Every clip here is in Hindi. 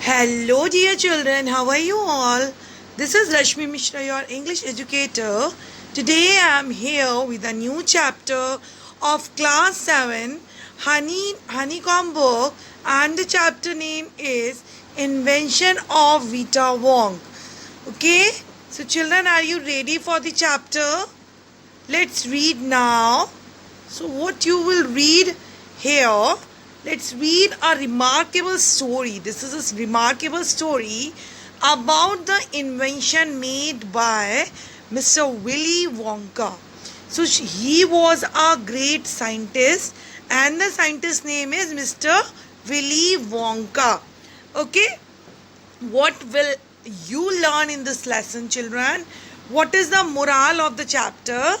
Hello, dear children. How are you all? This is Rashmi Mishra, your English educator. Today I am here with a new chapter of Class 7, Honeycomb book, and the chapter name is Invention of Vita Wong. Okay? So, children, are you ready for the chapter? Let's read now. So, what you will read here? Let's read a remarkable story. This is a remarkable story about the invention made by Mr. Willy Wonka. So he was a great scientist and the scientist's name is Mr. Willy Wonka. Okay? What will you learn in this lesson, children? What is the moral of the chapter?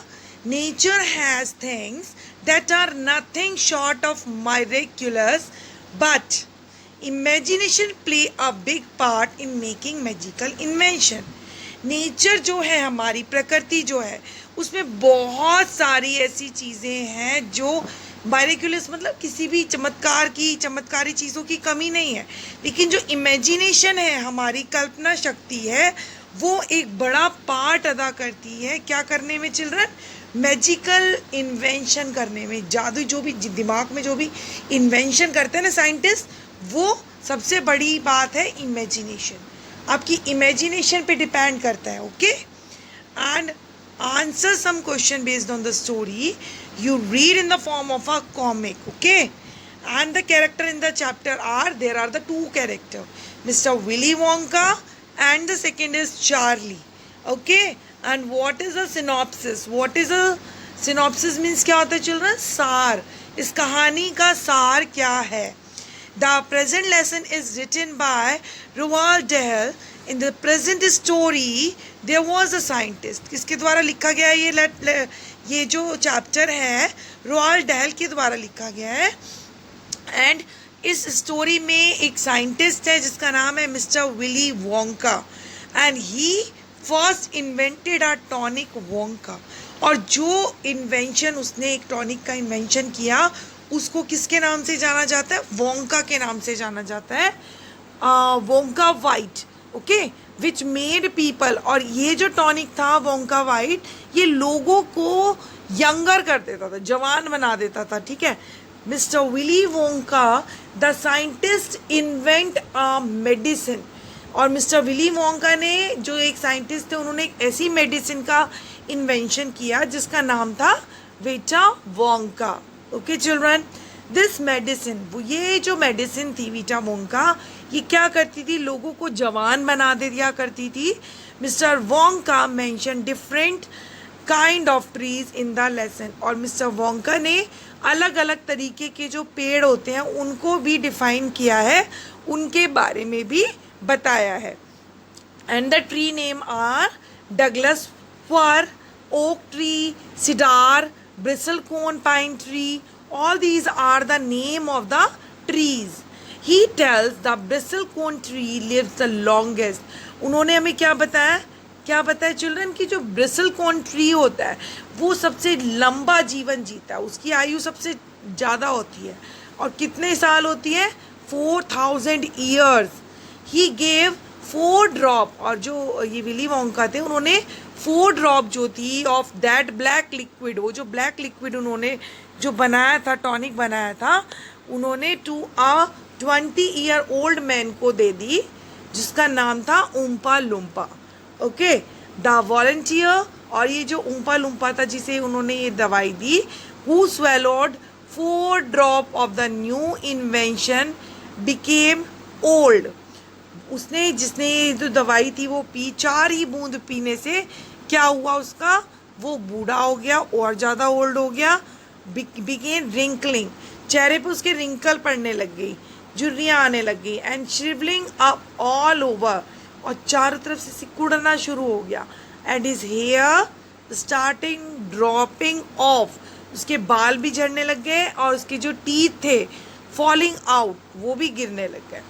Nature has things that are nothing short of miraculous, but imagination play a big part in making magical invention. Nature जो है, हमारी प्रकृति जो है, उसमें बहुत सारी ऐसी चीज़ें हैं जो मायरेक्युलस मतलब किसी भी चमत्कारी चीज़ों की कमी नहीं है, लेकिन जो इमेजिनेशन है, हमारी कल्पना शक्ति है, वो एक बड़ा पार्ट अदा करती है क्या करने में चिल्ड्रन? मैजिकल इन्वेंशन करने में. जादू जो भी दिमाग में जो भी इन्वेंशन करते हैं ना साइंटिस्ट, वो सबसे बड़ी बात है इमेजिनेशन. आपकी इमेजिनेशन पे डिपेंड करता है. Okay, and answer some question based on the story you read in the form of a comic. Okay, and the character in the chapter there are the two characters, Mr. Willy Wonka and the second is Charlie. Okay, and what is a synopsis? What is a synopsis means क्या होता है children? सार. इस कहानी का सार क्या है? The present lesson is written by Roald Dahl. In the present story there was a scientist. किसके द्वारा लिखा गया है? ये जो चैप्टर है रोआल्ड डहल के द्वारा लिखा गया है. एंड इस स्टोरी में एक साइंटिस्ट है जिसका नाम है mister Willy Wonka, and he first invented a tonic Wonka. और जो इन्वेंशन उसने एक टॉनिक का इन्वेंशन किया उसको किसके नाम से जाना जाता है? वोंका के नाम से जाना जाता है. Wonka white. Okay, which made people. और ये जो टॉनिक था वोंका वाइट, ये लोगों को यंगर कर देता था, जवान बना देता था. ठीक है. Mister Willy Wonka the scientist invent a medicine. और मिस्टर विली वोंका ने जो एक साइंटिस्ट थे उन्होंने एक ऐसी मेडिसिन का इन्वेंशन किया जिसका नाम था Vita Wonka. Okay children, this medicine, ये जो मेडिसिन थी वीटा वोंका, ये क्या करती थी? लोगों को जवान बना दे दिया करती थी. Mister Wonka mention different kind of trees in the lesson. और मिस्टर वोंका ने अलग अलग तरीके के जो पेड़ होते हैं उनको भी डिफाइन किया है, उनके बारे में भी बताया है. And the tree name are Douglas fir, oak tree, cedar, bristlecone pine tree. All these are the name of the trees. He tells the bristlecone tree lives the longest. उन्होंने हमें क्या बताया चिल्ड्रन कि जो ब्रिसलकोन ट्री होता है वो सबसे लंबा जीवन जीता है, उसकी आयु सबसे ज़्यादा होती है. और कितने साल होती है? 4000 years. He gave 4 drop. और जो ये विली वोंका थे उन्होंने 4 ड्रॉप जो थी ऑफ दैट ब्लैक लिक्विड, वो जो ब्लैक लिक्विड उन्होंने जो बनाया था, टॉनिक बनाया था, उन्होंने टू अ 20-year-old मैन को दे दी जिसका नाम था Oompa Loompa. Okay, the volunteer. और ये जो उम्पा लुम्पा था जिसे उन्होंने ये दवाई दी, who swallowed 4 drop of the new invention became old. उसने जिसने ये जो दवाई थी वो पी, 4 ही बूंद पीने से क्या हुआ उसका? वो बूढ़ा हो गया और ज़्यादा ओल्ड हो गया. बिगेन रिंकलिंग, चेहरे पे उसके रिंकल पड़ने लग गई, झुर्रियाँ आने लग गई. And shrivelling up all over, और चारों तरफ से सिकुड़ना शुरू हो गया. And his hair starting dropping off, उसके बाल भी झड़ने लग गए और उसके जो टीथ थे फॉलिंग आउट वो भी गिरने लग गए.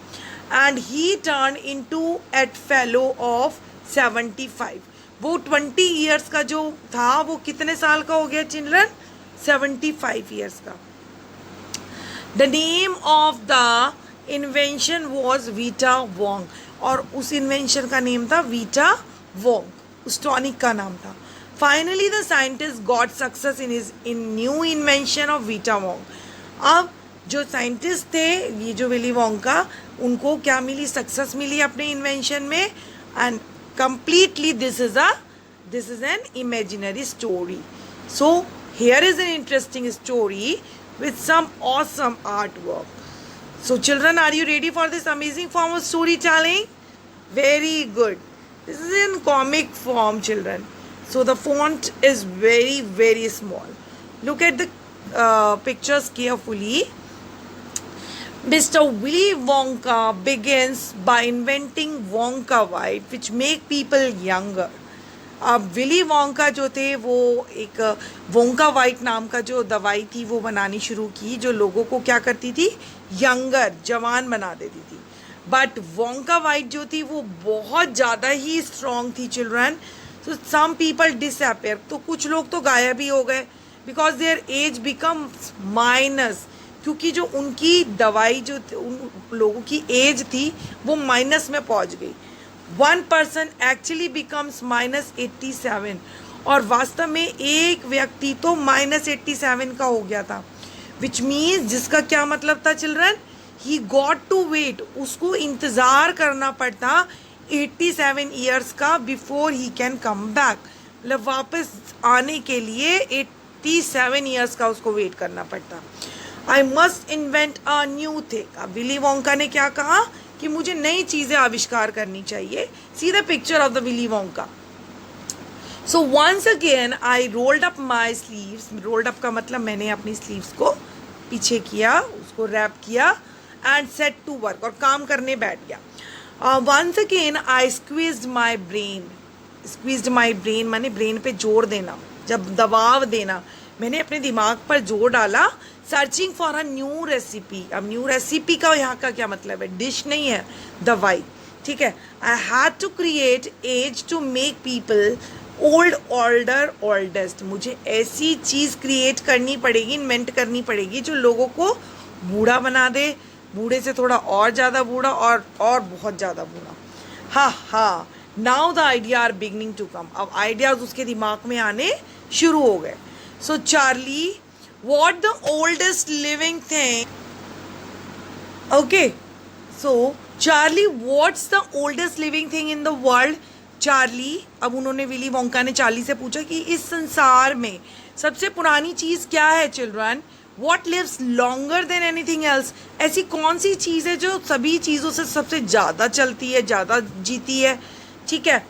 And he turn into at fellow of 75. वो 20 years का जो था वो कितने साल का हो गया चिल्ड्रन? 75 years का. The name of the invention was वीटा वोंग, और उस इन्वेंशन का नेम था वीटा वोंग, उस टॉनिक का नाम था. Finally the scientist got success in new invention of Vita Wong. अब जो साइंटिस्ट थे, ये जो विली वोंग का, उनको क्या मिली, सक्सेस मिली अपने इन्वेंशन में. And completely this is an imaginary story. So here is an interesting story with some awesome artwork. So children, are you ready for this amazing form of storytelling? Very good. This is in comic form, children. So the font is very, very small. Look at the pictures carefully. Mr. Willy Wonka begins by inventing Wonka White, which make people younger. अब विली वोंका जो थे वो एक वोंका वाइट नाम का जो दवाई थी वो बनानी शुरू की, जो लोगों को क्या करती थी, यंगर, जवान बना देती थी. बट वोंका वाइट जो थी वो बहुत ज़्यादा ही स्ट्रॉन्ग थी children. So some people disappear, तो कुछ लोग तो गायब ही हो गए, because their age become minus, क्योंकि जो उनकी दवाई जो उन लोगों की एज थी वो माइनस में पहुंच गई. 1 person एक्चुअली बिकम्स -87, और वास्तव में एक व्यक्ति तो -87 का हो गया था. विच मीन्स, जिसका क्या मतलब था children, he got to wait, उसको इंतज़ार करना पड़ता 87 ईयर्स का before he can come back. मतलब वापस आने के लिए 87 ईयर्स का उसको वेट करना पड़ता. I must invent a new thing. अब विली वोंका ने क्या कहा कि मुझे नई चीज़ें आविष्कार करनी चाहिए. See the picture of the Willy Wonka. So once again I rolled up my sleeves. Rolled up का मतलब मैंने अपनी स्लीव्स को पीछे किया, उसको रैप किया, एंड सेट टू वर्क, और काम करने बैठ गया. Once again I squeezed my brain. Squeezed my brain माने ब्रेन पे जोर देना, जब दबाव देना, मैंने अपने दिमाग पर जोर डाला. Searching for a new recipe. अब न्यू रेसिपी का यहाँ का क्या मतलब है, डिश नहीं है, दवाई, ठीक है. I had to create age to make people old, older, oldest. मुझे ऐसी चीज़ क्रिएट करनी पड़ेगी, इन्वेंट करनी पड़ेगी जो लोगों को बूढ़ा बना दे, बूढ़े से थोड़ा और ज़्यादा बूढ़ा, और बहुत ज़्यादा बूढ़ा. हाँ, now the idea are beginning to come. अब आइडियाज उसके दिमाग में आने शुरू हो गए. So Charlie, what the oldest living thing, okay, so Charlie, what's the oldest living thing in the world? Charlie, अब उन्होंने विली वोंका ने चार्ली से पूछा कि इस संसार में सबसे पुरानी चीज़ क्या है children. What lives longer than anything else? ऐसी कौन सी चीज़ है जो सभी चीज़ों से सबसे ज़्यादा चलती है, ज़्यादा जीती है, ठीक है.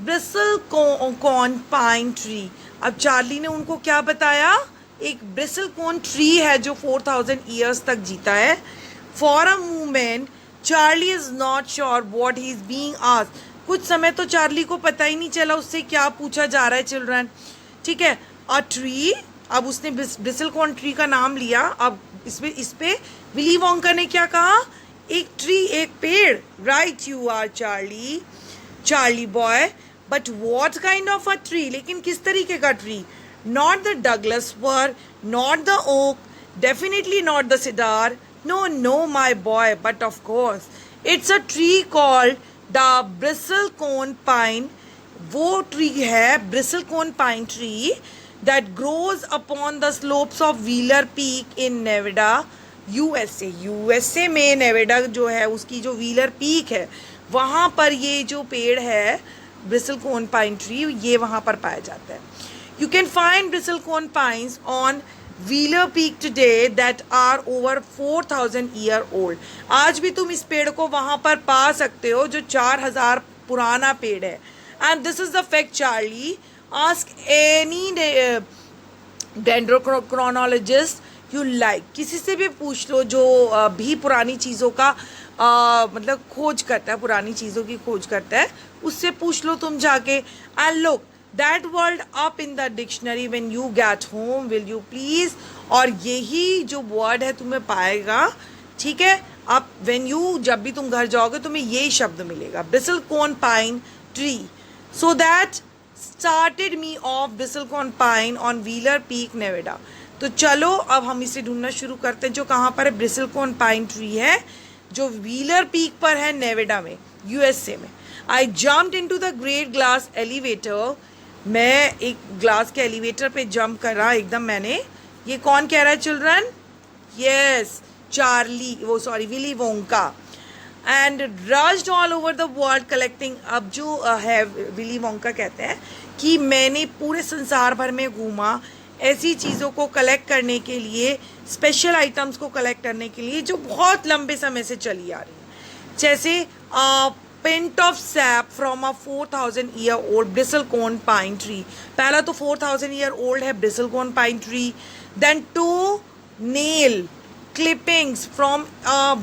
ब्रिसलकॉर्न पाइन ट्री. अब चार्ली ने उनको क्या बताया, एक ब्रिसलकॉर्न ट्री है जो 4000 ईयर्स तक जीता है. For a moment Charlie is not sure what he is being asked. कुछ समय तो चार्ली को पता ही नहीं चला उससे क्या पूछा जा रहा है चिल्ड्रन, ठीक है. अ ट्री, अब उसने ब्रिसलकॉर्न ट्री का नाम लिया. अब इस पे विली वोंका ने क्या कहा, एक ट्री, एक पेड़. Right you are Charlie, Charlie boy, but what kind of a tree, लेकिन किस तरीके का tree. Not the Douglas fir, not the oak, definitely not the cedar. No, my boy, but of course, it's a tree called the bristlecone pine. वो ट्री है bristlecone pine tree that grows upon the slopes of Wheeler Peak in Nevada, USA. USA में नेवेडा जो है उसकी जो व्हीलर पीक है वहाँ पर ये जो पेड़ है bristlecone pine tree, ये वहाँ पर पाया जाता है. You can find bristlecone pines on Wheeler Peak today that are over 4000 year old. आज भी तुम इस पेड़ को वहाँ पर पा सकते हो जो 4000 पुराना पेड़ है. And this is the fact, Charlie. Ask any dendrochronologist you like. किसी से भी पूछ लो जो भी पुरानी चीज़ों का मतलब खोज करता है, पुरानी चीज़ों की खोज करता है, उससे पूछ लो तुम जाके. And look, that word up in the dictionary when you get home, will you please. और यही जो वर्ड है तुम्हें पाएगा, ठीक है. अब when you, जब भी तुम घर जाओगे तुम्हें यही शब्द मिलेगा, bristlecone pine tree. So that started me off bristlecone pine on Wheeler Peak, Nevada. तो चलो अब हम इसे ढूंढना शुरू करते हैं जो कहाँ पर है. bristlecone pine tree है जो व्हीलर पीक पर है नेवेडा में, यूएसए में। आई jumped into the great glass elevator, मैं एक ग्लास के एलिवेटर पे जंप करा एकदम मैंने। ये कौन कह रहा है children? Yes, Willy Wonka. And rushed all over the world collecting. अब जो है विली वोंका कहते हैं कि मैंने पूरे संसार भर में घूमा ऐसी चीज़ों को कलेक्ट करने के लिए, स्पेशल आइटम्स को कलेक्ट करने के लिए जो बहुत लंबे समय से चली आ रही है, जैसे pint of sap from a 4000 year old bristlecone pine tree. पहला तो 4000 ईयर ओल्ड है bristlecone pine tree. Then 2 nail clippings from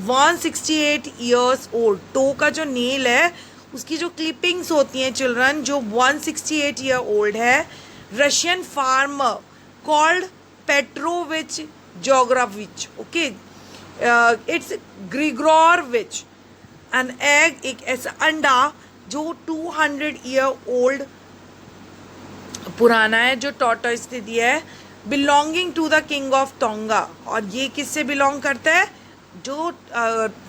168 years old. Toe का जो नेल है उसकी जो क्लिपिंग्स होती हैं चिल्ड्रन, जो 168 ईयर ओल्ड है। Russian farmer called Petrovich Zogravich, okay, it's Grigorvich. An egg, एक ऐसा अंडा जो 200 ईयर ओल्ड पुराना है, जो टॉर्टोइस ने दिया है, belonging to the king of Tonga. और ये किससे बिलोंग करता है? जो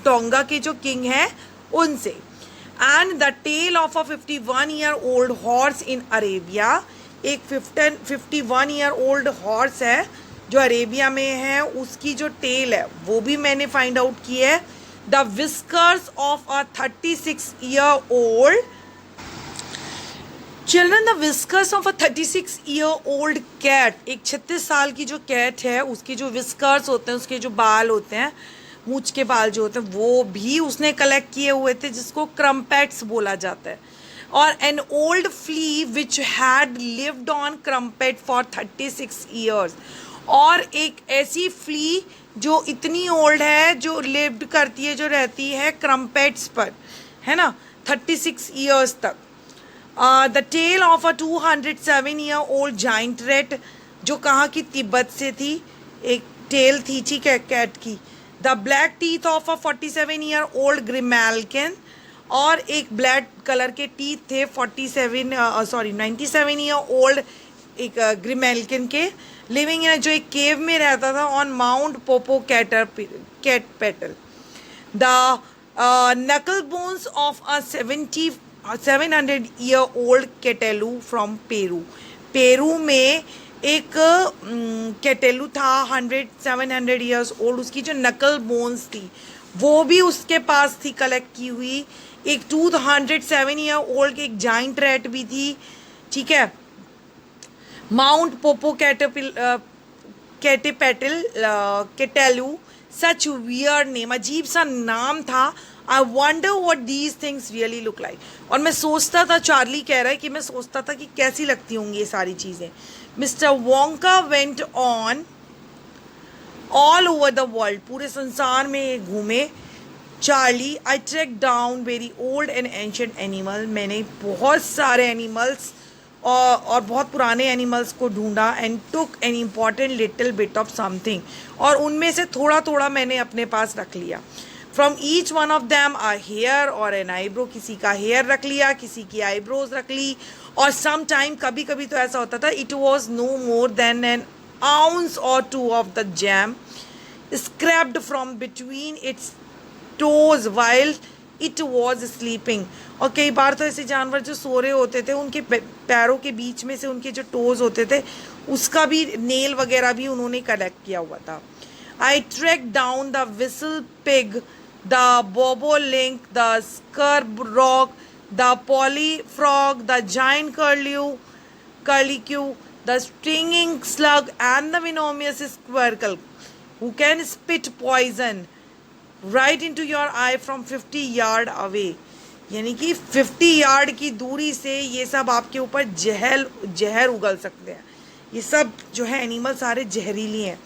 टोंगा के जो किंग हैं उनसे। And the tail of a 51 year old horse in Arabia. एक 51 ईयर ओल्ड हॉर्स है जो अरेबिया में है, उसकी जो टेल है वो भी मैंने फाइंड आउट की है। The whiskers of a 36 year old children, the whiskers of a 36 year old cat. एक 36 साल की जो कैट है उसके जो विस्कर्स होते हैं, उसके जो बाल होते हैं, मूंछ के बाल जो होते हैं, वो भी उसने कलेक्ट किए हुए थे, जिसको क्रम्पेट्स बोला जाता है। और an old flea which had lived on crumpet for 36 years. और एक ऐसी फ्ली जो इतनी ओल्ड है, जो लिव्ड करती है, जो रहती है क्रम्पेट्स पर, है ना, 36 ईयर्स तक। The tail of a 207 year old giant rat, जो कहाँ की? तिब्बत से थी, एक टेल थी, ठीक है, कैट की। The black teeth of a 47 year old grimalkin, और एक ब्लैक कलर के टीथ थे 97 ईयर ओल्ड एक ग्रिमैल्किन के, लिविंग इन, जो एक केव में रहता था on Mount Popocatepetl. The knuckle bones of a 700 year old केटेलू फ्रॉम पेरू। पेरू में एक केटेलू था 700 ईयर्स ओल्ड, उसकी जो नकल बोन्स थी वो भी उसके पास थी कलेक्ट की हुई। एक 207 ईयर ओल्ड एक जाइंट रैट भी थी, ठीक है। माउंट पोपो केटेलू, सच वियर नेम, अजीब सा नाम था। I wonder what these things really look like. और मैं सोचता था, चार्ली कह रहा है कि मैं सोचता था कि कैसी लगती होंगी ये सारी चीज़ें। Mister Wonka went on all over the world, पूरे संसार में घूमे Charlie. I track down very old and ancient animal, मैंने बहुत सारे एनिमल्स और बहुत पुराने एनिमल्स को ढूंढा। And took an important little bit of something, और उनमें से थोड़ा थोड़ा मैंने अपने पास रख लिया। From each one of them a hair or an eyebrow, किसी का हेयर रख लिया, किसी की आईब्रोज रख ली। और सम टाइम कभी कभी तो ऐसा होता था, it was no more than an ounce or 2 of the jam scraped from between its toes while it was sleeping। और कई बार तो ऐसे जानवर जो सो रहे होते थे, उनके पैरों के बीच में से उनके जो टोज होते थे उसका भी नेल वगैरह भी उन्होंने कलेक्ट किया हुआ था। I track down the whistle pig, the bobolink, the skrock, the pollyfrog, the giant curlicue, the stinging slug and the venomous squircle who can spit poison right into your eye from 50 yard away। यानी कि 50 यार्ड की दूरी से ये सब आपके ऊपर जहर उगल सकते हैं। ये सब जो है एनिमल सारे जहरीली हैं।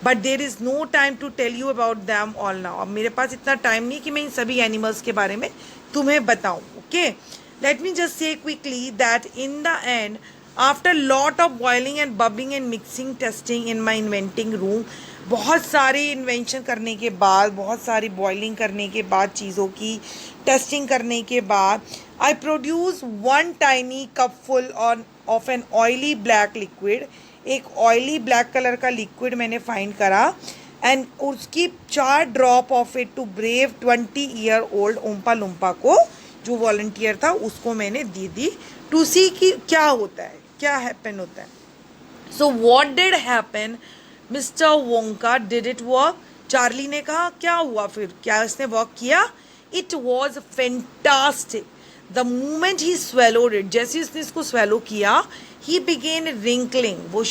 But there is no time to tell you about them all now. अब मेरे पास इतना टाइम नहीं कि मैं इन सभी एनिमल्स के बारे में तुम्हें बताऊँ। Okay, let me just say quickly that in the end, after lot of boiling and bubbling and mixing testing in my inventing room, बहुत सारी इन्वेंशन करने के बाद, बहुत सारी बॉइलिंग करने के बाद, चीज़ों की टेस्टिंग करने के बाद, I produce 1 tiny cup full of an oily black liquid. एक ऑयली ब्लैक कलर का लिक्विड मैंने फाइंड करा। एंड उसकी 4 drop of it to brave 20-year-old Oompa Loompa को, जो वॉलंटियर था उसको मैंने दे दी टू सी कि क्या होता है, क्या हैपन होता है. So what did happen, mister Wonka did it work. Charlie ने कहा क्या हुआ फिर, क्या इसने वर्क किया. It was fantastic. The moment he swallowed it, जैसे उसने इसको स्वेलो किया, ही बिगेन रिंकलिंग, वो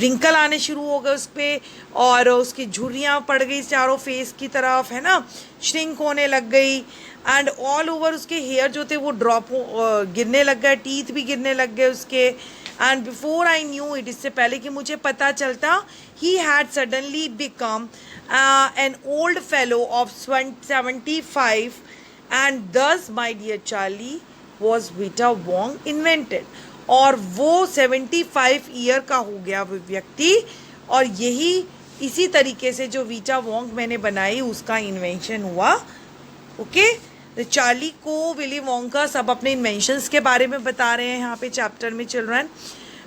रिंकल आने शुरू हो गए उस पर, और उसकी झुर्रियाँ पड़ गई चारों फेस की तरफ, है ना, श्रिंक होने लग गई. एंड ऑल ओवर उसके हेयर जो थे वो ड्रॉप गिरने लग गए, टीथ भी गिरने लग गए उसके. And before I knew it, इससे पहले कि मुझे पता चलता, he had suddenly become an old fellow of 75. And thus my dear Charlie was वीटा वोंग इन्वेंटेड. और वो 75 ईयर का हो गया वो व्यक्ति, और यही इसी तरीके से जो वीटा वोंग मैंने बनाई उसका इन्वेंशन हुआ. ओके, तो चार्ली को विली वोंका सब अपने इन्वेंशंस के बारे में बता रहे हैं यहाँ पे चैप्टर में. Children,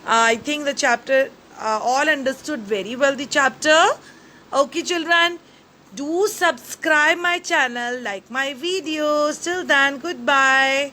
I think the chapter all understood very well the chapter. Okay children, do subscribe my channel, like my videos. Till then, goodbye.